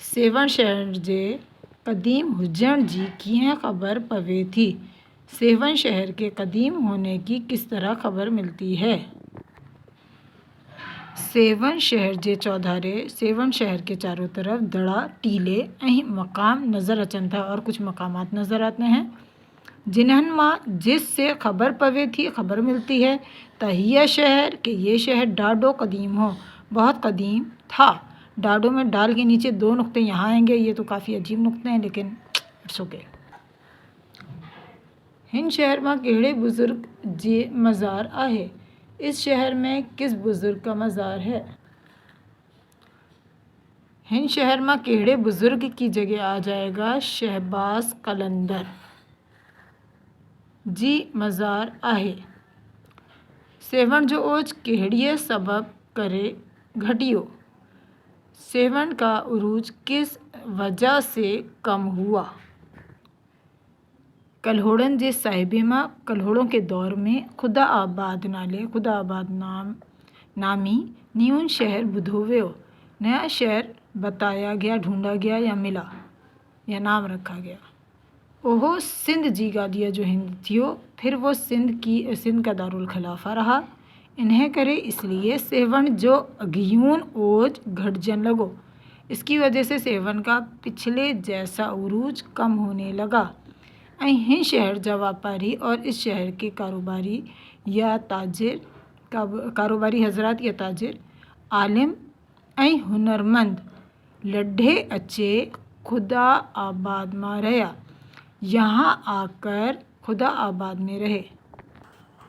सेवण शहर जे कदीम हुजण जी कीअं ख़बर पवे थी। सेवन शहर के कदीम होने की किस तरह खबर मिलती है। सेवन शहर जे चौधारे सेवन शहर के चारों तरफ दड़ा टीले ऐं मकाम नज़र अचनि था और कुछ मकामात नज़र आते हैं जिन्हनि मां जिससे खबर पवे थी खबर मिलती है त हीअ शहर कि ये शहर डाडो कदीम हो, बहुत कदीम था। डाडो में डाल के नीचे 2 नुक्ते यहाँ आएंगे, ये तो काफ़ी अजीब नुक्ते हैं लेकिन इट्स ओके। हिन शहर में कहिड़े बुज़ुर्ग जे मज़ार आहे। इस शहर में किस बुज़ुर्ग का मज़ार है। हिन शहर में कहिड़े बुज़ुर्ग की जगह आ जाएगा शहबाज कलंदर जी मज़ार आहे। सेवण जो ओज कहिड़ीअ सबब करे घटियो। सेवण का उरूज किस वजह से कम हुआ। कल्होड़न जे साहिबे में कल्होड़ों के दौर में खुदा आबाद नामी न्यून शहर बुधो वियो। नया शहर बताया गया, ढूंढा गया या मिला या नाम रखा गया। ओहो सिंध जी गादीअ जो हिंद थियो, फिर वो सिंध का दारुल खिलाफा रहा। इन्हें करे इसलिए सेवन जो अगियून ओज घटजन लगो। इसकी वजह से सेवन का पिछले जैसा उरूज कम होने लगा। हिन शहर जा व्यापारी और इस शहर के कारोबारी हजरात या ताजिर आलिम ऐं हुनरमंद लढे अचे खुदा आबाद में रहा। यहाँ आकर खुदा आबाद में रहे।